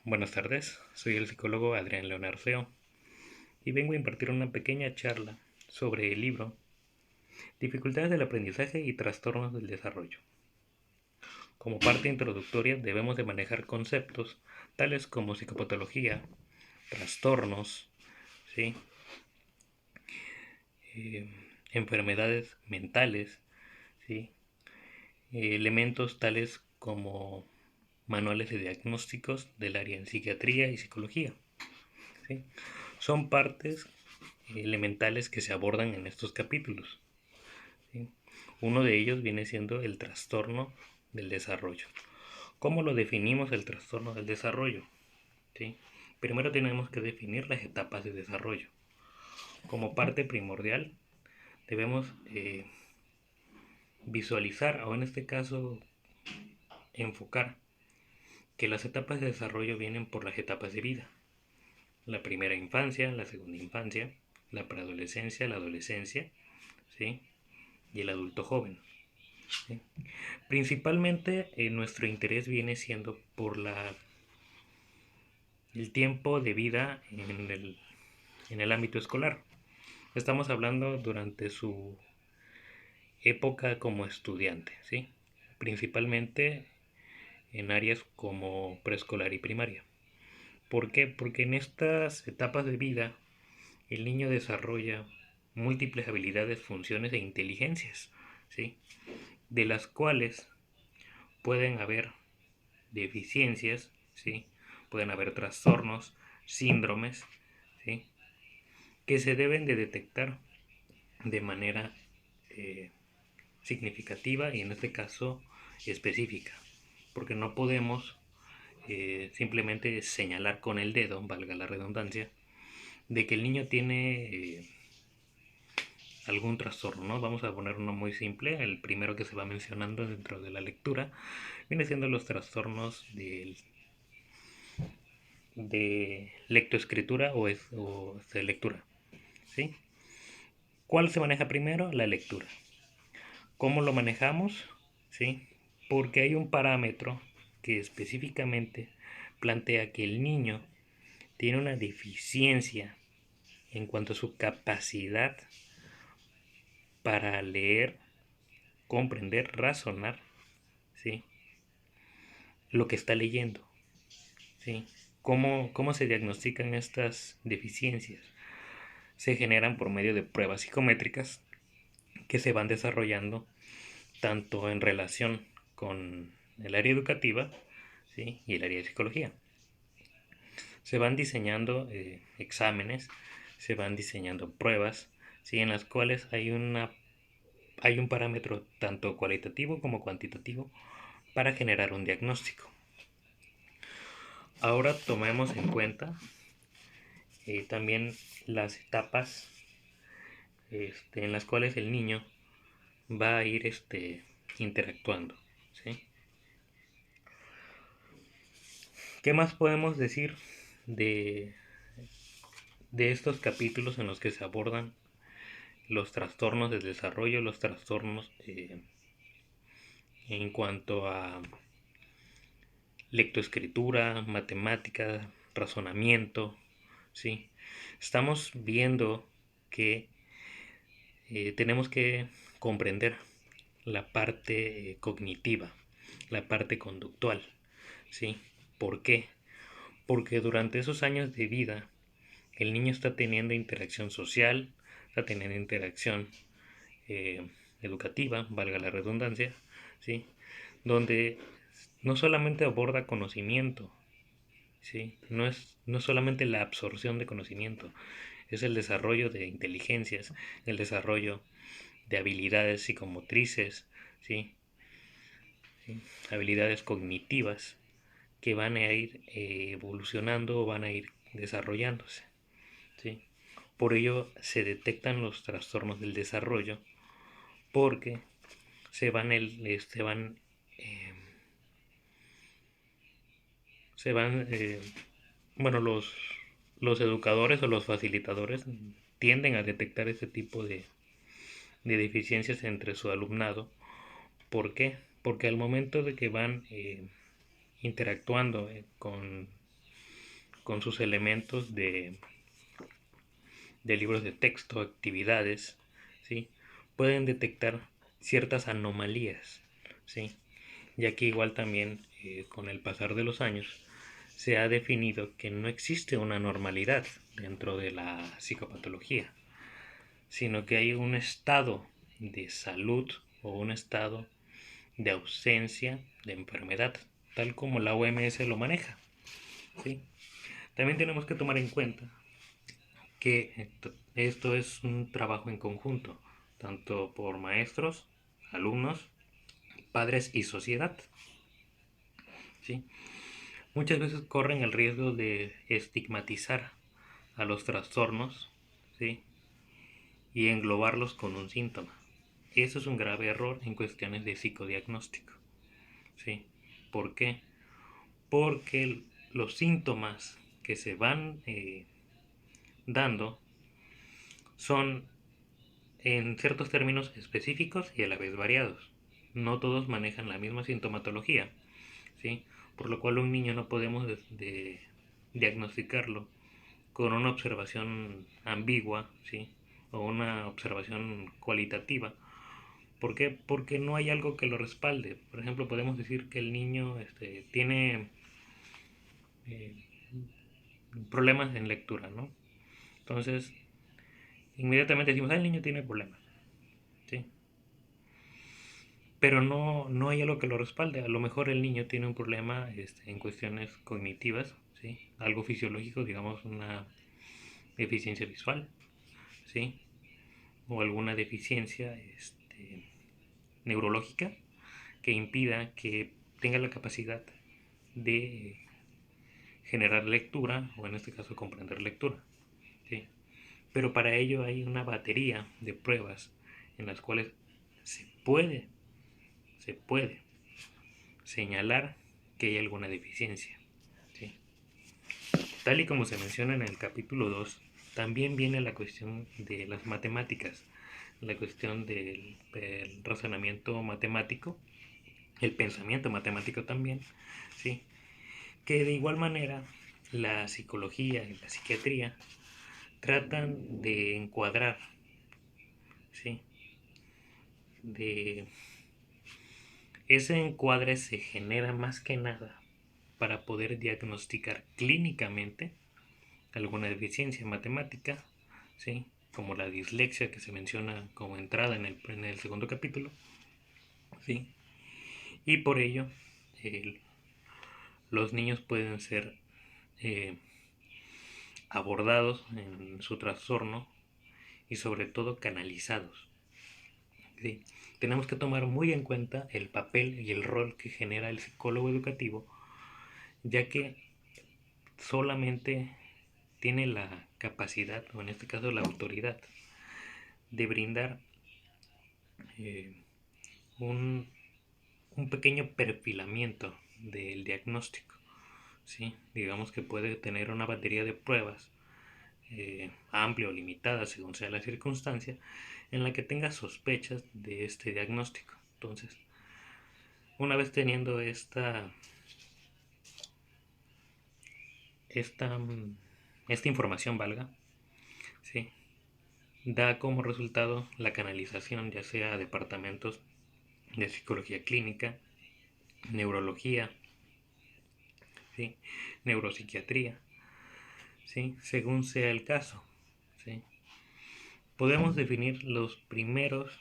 Buenas tardes, soy el psicólogo Adrián Leonardo y vengo a impartir una pequeña charla sobre el libro Dificultades del aprendizaje y trastornos del desarrollo. Como parte introductoria debemos de manejar conceptos tales como psicopatología, trastornos, ¿sí? Eh, enfermedades mentales, ¿sí? Elementos tales como manuales de diagnósticos del área en psiquiatría y psicología, ¿sí? Son partes elementales que se abordan en estos capítulos, ¿sí? Uno de ellos viene siendo el trastorno del desarrollo. ¿Cómo lo definimos el trastorno del desarrollo? ¿Sí? Primero tenemos que definir las etapas de desarrollo. Como parte primordial debemos visualizar, o en este caso enfocar, que las etapas de desarrollo vienen por las etapas de vida. La primera infancia, la segunda infancia, la preadolescencia, la adolescencia, ¿sí? Y el adulto joven, ¿sí? Principalmente nuestro interés viene siendo por el tiempo de vida en el ámbito escolar. Estamos hablando durante su época como estudiante, ¿sí? Principalmente en áreas como preescolar y primaria. ¿Por qué? Porque en estas etapas de vida el niño desarrolla múltiples habilidades, funciones e inteligencias, ¿sí? De las cuales pueden haber deficiencias, ¿sí? Pueden haber trastornos, síndromes, ¿sí? Que se deben de detectar de manera eh, significativa y en este caso específica, porque no podemos simplemente señalar con el dedo, valga la redundancia, de que el niño tiene algún trastorno, ¿no? Vamos a poner uno muy simple, el primero que se va mencionando dentro de la lectura, viene siendo los trastornos de lectoescritura o de lectura, ¿sí? ¿Cuál se maneja primero? La lectura. ¿Cómo lo manejamos? ¿Sí? Porque hay un parámetro que específicamente plantea que el niño tiene una deficiencia en cuanto a su capacidad para leer, comprender, razonar, ¿sí? Lo que está leyendo, ¿sí? ¿Cómo se diagnostican estas deficiencias? Se generan por medio de pruebas psicométricas que se van desarrollando tanto en relación con el área educativa, ¿sí? Y el área de psicología. Se van diseñando exámenes, se van diseñando pruebas, ¿sí? En las cuales hay un parámetro tanto cualitativo como cuantitativo para generar un diagnóstico. Ahora tomemos en cuenta también las etapas en las cuales el niño va a ir interactuando, ¿sí? ¿Qué más podemos decir de, de estos capítulos en los que se abordan los trastornos del desarrollo, los trastornos en cuanto a lectoescritura, matemática, razonamiento, ¿sí? Estamos viendo que tenemos que comprender la parte cognitiva, la parte conductual, ¿sí? ¿Por qué? Porque durante esos años de vida el niño está teniendo interacción social, está teniendo interacción eh, educativa, valga la redundancia, ¿sí? Donde no solamente aborda conocimiento, ¿sí? No es solamente la absorción de conocimiento, es el desarrollo de inteligencias, el desarrollo de habilidades psicomotrices, ¿sí? ¿Sí? Habilidades cognitivas que van a ir evolucionando o van a ir desarrollándose, ¿sí? Por ello se detectan los trastornos del desarrollo porque se van, eh, se van bueno, los educadores o los facilitadores tienden a detectar este tipo de deficiencias entre su alumnado. ¿Por qué? Porque al momento de que van interactuando con sus elementos de libros de texto, actividades, ¿sí? Pueden detectar ciertas anomalías, ¿sí? Ya que igual también con el pasar de los años se ha definido que no existe una normalidad dentro de la psicopatología, sino que hay un estado de salud o un estado de ausencia de enfermedad, tal como la OMS lo maneja, ¿sí? También tenemos que tomar en cuenta que esto es un trabajo en conjunto, tanto por maestros, alumnos, padres y sociedad, ¿sí? Muchas veces corren el riesgo de estigmatizar a los trastornos, ¿sí? Y englobarlos con un síntoma. Eso es un grave error en cuestiones de psicodiagnóstico, ¿sí? ¿Por qué? Porque los síntomas que se van dando son en ciertos términos específicos y a la vez variados. No todos manejan la misma sintomatología, ¿sí? Por lo cual un niño no podemos diagnosticarlo con una observación ambigua, ¿sí? O una observación cualitativa. ¿Por qué? Porque no hay algo que lo respalde. Por ejemplo, podemos decir que el niño tiene eh, problemas en lectura, ¿no? Entonces, inmediatamente decimos, el niño tiene problemas, ¿sí? Pero no hay algo que lo respalde. A lo mejor el niño tiene un problema en cuestiones cognitivas, ¿sí? Algo fisiológico, digamos una deficiencia visual, ¿sí? O alguna deficiencia neurológica que impida que tenga la capacidad de generar lectura o en este caso comprender lectura, ¿sí? Pero para ello hay una batería de pruebas en las cuales se puede señalar que hay alguna deficiencia, ¿sí? Tal y como se menciona en el capítulo 2, también viene la cuestión de las matemáticas, la cuestión del razonamiento matemático, el pensamiento matemático también, ¿sí? Que de igual manera la psicología y la psiquiatría tratan de encuadrar, ¿sí? De ese encuadre se genera más que nada para poder diagnosticar clínicamente alguna deficiencia matemática, ¿sí? Como la dislexia que se menciona como entrada en el segundo capítulo, ¿sí? Y por ello los niños pueden ser eh, abordados en su trastorno y sobre todo canalizados, ¿sí? Tenemos que tomar muy en cuenta el papel y el rol que genera el psicólogo educativo, ya que solamente tiene la capacidad, o en este caso la autoridad, de brindar eh, un, un pequeño perfilamiento del diagnóstico, ¿sí? Digamos que puede tener una batería de pruebas amplia o limitada según sea la circunstancia en la que tenga sospechas de este diagnóstico. Entonces, una vez teniendo esta, esta información valga, ¿sí? Da como resultado la canalización ya sea a departamentos de psicología clínica, neurología, ¿sí? Neuropsiquiatría, ¿sí? Según sea el caso, ¿sí? Podemos definir los primeros,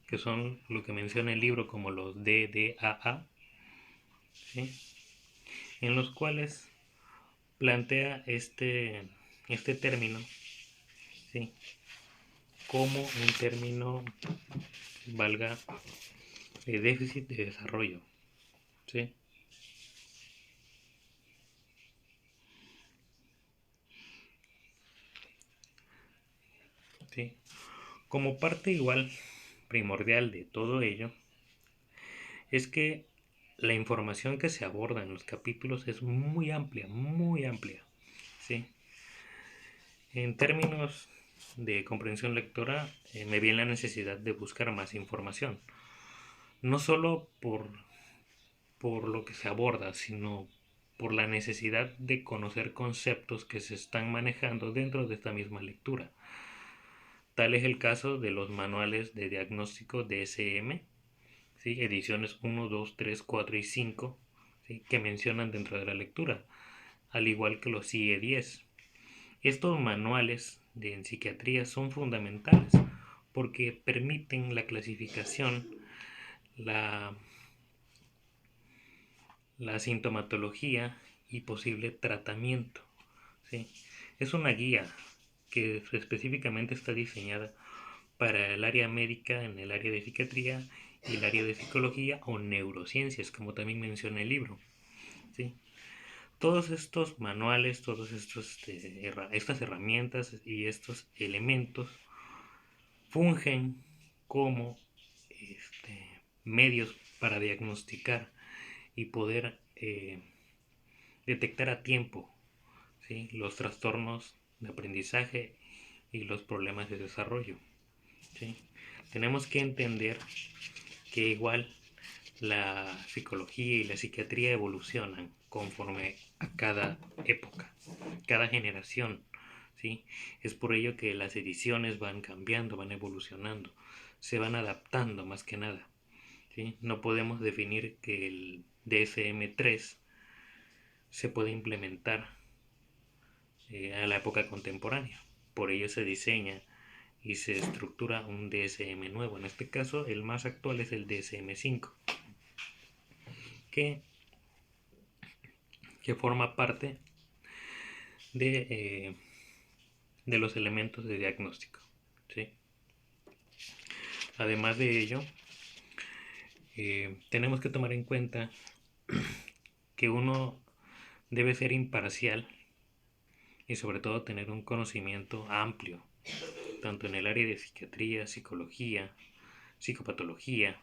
que son lo que menciona el libro como los DDAA, ¿sí? En los cuales plantea este término, ¿sí? Como un término, valga, de déficit de desarrollo, ¿sí? ¿Sí? Como parte igual primordial de todo ello, es que la información que se aborda en los capítulos es muy amplia, ¿sí? En términos de comprensión lectora, me viene la necesidad de buscar más información, no solo por lo que se aborda, sino por la necesidad de conocer conceptos que se están manejando dentro de esta misma lectura. Tal es el caso de los manuales de diagnóstico DSM, ¿sí? Ediciones 1, 2, 3, 4 y 5, ¿sí? Que mencionan dentro de la lectura, al igual que los CIE-10. Estos manuales en psiquiatría son fundamentales porque permiten la clasificación, la, la sintomatología y posible tratamiento, ¿sí? Es una guía que específicamente está diseñada para el área médica en el área de psiquiatría y el área de psicología o neurociencias, como también menciona el libro, ¿sí? Todos estos manuales, todas estas herramientas y estos elementos fungen como medios para diagnosticar y poder detectar a tiempo, ¿sí? Los trastornos de aprendizaje y los problemas de desarrollo, ¿sí? Tenemos que entender que igual la psicología y la psiquiatría evolucionan conforme a cada época, cada generación, ¿sí? Es por ello que las ediciones van cambiando, van evolucionando, se van adaptando más que nada, ¿sí? No podemos definir que el DSM-3 se puede implementar a la época contemporánea. Por ello se diseña y se estructura un DSM nuevo. En este caso, el más actual es el DSM-5, que, que forma parte de, de los elementos de diagnóstico, ¿sí? Además de ello, tenemos que tomar en cuenta que uno debe ser imparcial y sobre todo tener un conocimiento amplio, tanto en el área de psiquiatría, psicología, psicopatología,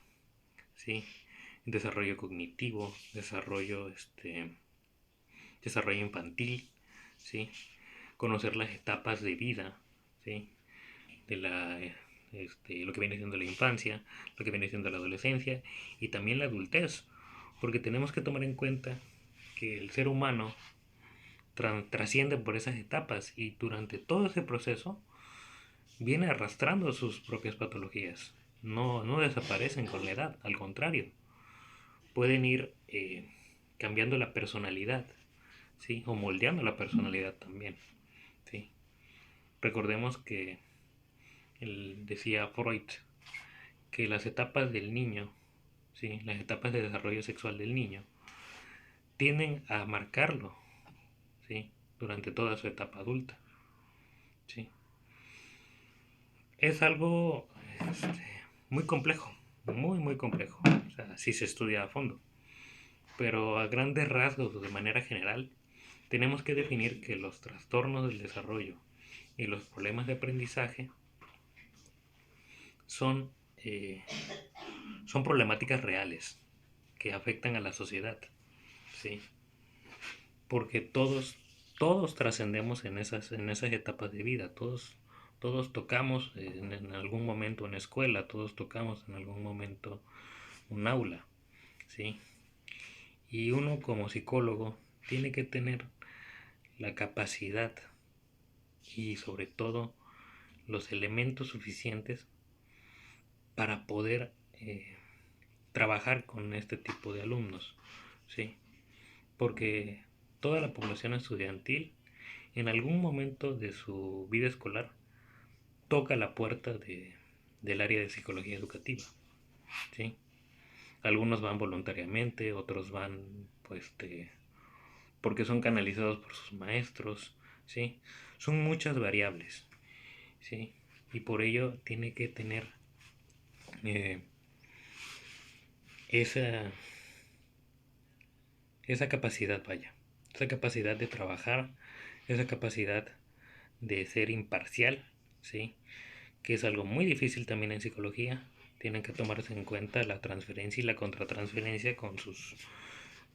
¿sí? Desarrollo cognitivo, desarrollo infantil, ¿sí? Conocer las etapas de vida, ¿sí? De lo que viene siendo la infancia, lo que viene siendo la adolescencia y también la adultez, porque tenemos que tomar en cuenta que el ser humano trasciende por esas etapas y durante todo ese proceso viene arrastrando sus propias patologías. No desaparecen con la edad, al contrario, pueden ir cambiando la personalidad, ¿sí? O moldeando la personalidad también, ¿sí? Recordemos que decía Freud que las etapas del niño, ¿sí? Las etapas de desarrollo sexual del niño, tienden a marcarlo, ¿sí? Durante toda su etapa adulta, ¿sí? Es algo muy complejo, muy complejo, o sea, si se estudia a fondo. Pero a grandes rasgos o de manera general, tenemos que definir que los trastornos del desarrollo y los problemas de aprendizaje son, eh, son problemáticas reales que afectan a la sociedad, ¿sí? Porque todos trascendemos en esas etapas de vida, todos tocamos en algún momento una escuela, todos tocamos en algún momento un aula, ¿sí? Y uno como psicólogo tiene que tener la capacidad y sobre todo los elementos suficientes para poder trabajar con este tipo de alumnos, ¿sí? Porque toda la población estudiantil en algún momento de su vida escolar toca la puerta del área de psicología educativa, ¿sí? Algunos van voluntariamente, otros van pues porque son canalizados por sus maestros, ¿sí? Son muchas variables, ¿sí? Y por ello tiene que tener eh, esa, esa capacidad, vaya, esa capacidad de trabajar, esa capacidad de ser imparcial, ¿sí? Que es algo muy difícil también en psicología. Tienen que tomarse en cuenta la transferencia y la contratransferencia con sus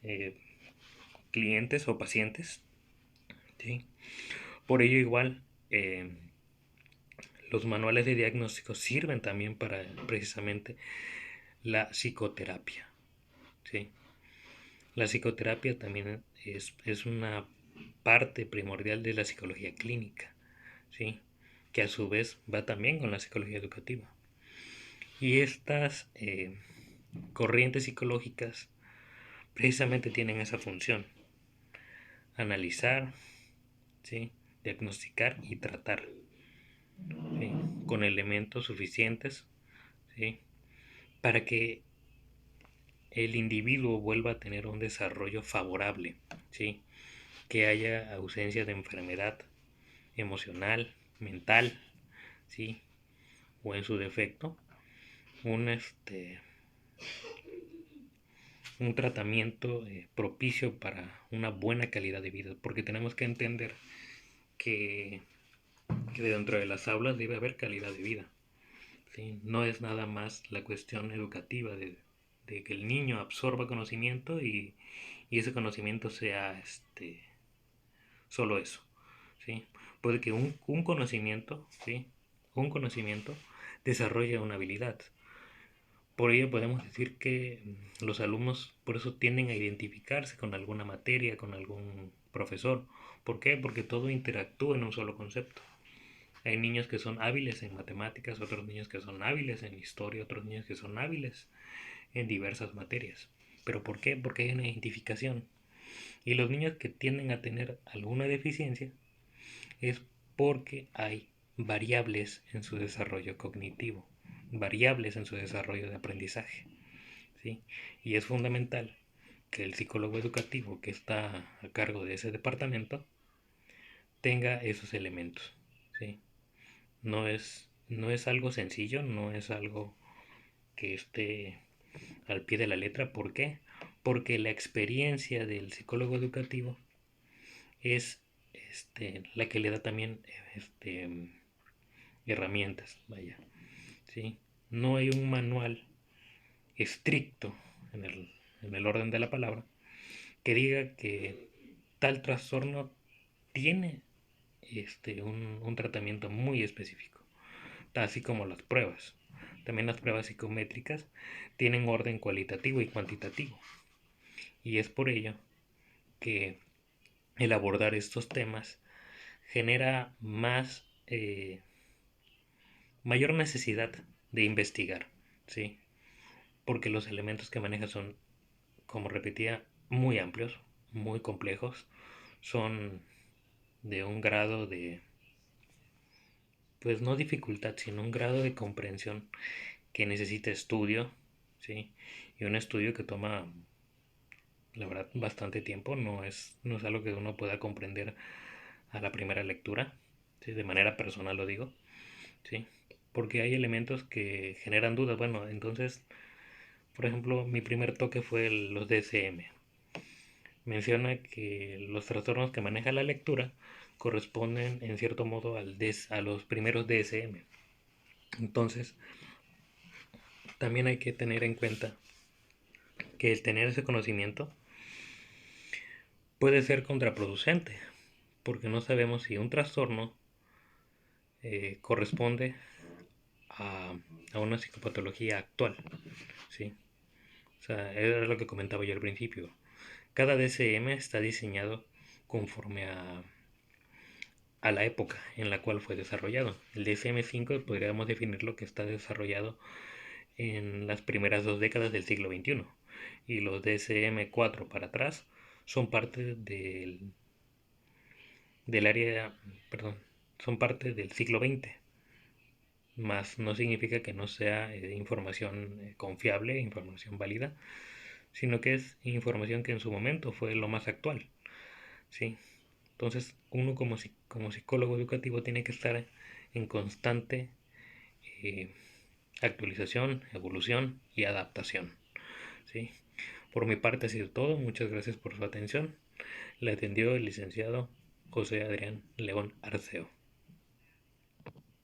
eh, clientes o pacientes, ¿sí? Por ello igual los manuales de diagnóstico sirven también para precisamente la psicoterapia, ¿sí? La psicoterapia también es una parte primordial de la psicología clínica, ¿sí? Que a su vez va también con la psicología educativa. Y estas corrientes psicológicas precisamente tienen esa función: analizar, ¿sí? Diagnosticar y tratar, ¿sí? Con elementos suficientes, ¿sí? Para que el individuo vuelva a tener un desarrollo favorable, ¿sí? Que haya ausencia de enfermedad emocional, mental, ¿sí? O en su defecto, un, un tratamiento propicio para una buena calidad de vida, porque tenemos que entender que, que dentro de las aulas debe haber calidad de vida, ¿sí? No es nada más la cuestión educativa de que el niño absorba conocimiento y ese conocimiento sea solo eso, ¿sí? Puede que un conocimiento, ¿sí? Un conocimiento desarrolle una habilidad. Por ello podemos decir que los alumnos por eso tienden a identificarse con alguna materia, con algún profesor. ¿Por qué? Porque todo interactúa en un solo concepto. Hay niños que son hábiles en matemáticas, otros niños que son hábiles en historia, otros niños que son hábiles en diversas materias. ¿Pero por qué? Porque hay una identificación. Y los niños que tienden a tener alguna deficiencia es porque hay variables en su desarrollo cognitivo, variables en su desarrollo de aprendizaje, ¿sí? Y es fundamental que el psicólogo educativo que está a cargo de ese departamento tenga esos elementos, ¿sí? No es algo sencillo, no es algo que esté al pie de la letra. ¿Por qué? Porque la experiencia del psicólogo educativo es la que le da también herramientas, vaya, ¿sí? No hay un manual estricto en en el orden de la palabra que diga que tal trastorno tiene un tratamiento muy específico, así como las pruebas. También las pruebas psicométricas tienen orden cualitativo y cuantitativo. Y es por ello que el abordar estos temas genera mayor necesidad de investigar, ¿sí? Porque los elementos que maneja son, como repetía, muy amplios, muy complejos, son de un grado de, pues no dificultad, sino un grado de comprensión que necesita estudio, ¿sí? Y un estudio que toma, la verdad, bastante tiempo, no es algo que uno pueda comprender a la primera lectura, ¿sí? De manera personal lo digo, ¿sí? Porque hay elementos que generan dudas. Bueno, entonces, por ejemplo, mi primer toque fue los DSM. Menciona que los trastornos que maneja la lectura corresponden en cierto modo a los primeros DSM. Entonces, también hay que tener en cuenta que el tener ese conocimiento puede ser contraproducente, porque no sabemos si un trastorno corresponde a, a una psicopatología actual, ¿sí? O sea, era lo que comentaba yo al principio. Cada DSM está diseñado conforme a la época en la cual fue desarrollado. El DSM-5 podríamos definirlo que está desarrollado en las primeras 2 décadas del siglo XXI, y los DSM-4 para atrás son parte del área, perdón, son parte del siglo XX, más no significa que no sea información confiable, información válida, sino que es información que en su momento fue lo más actual, ¿sí? Entonces, uno como psicólogo educativo tiene que estar en constante eh, actualización, evolución y adaptación, ¿sí? Por mi parte ha sido todo. Muchas gracias por su atención. Le atendió el licenciado José Adrián León Arceo.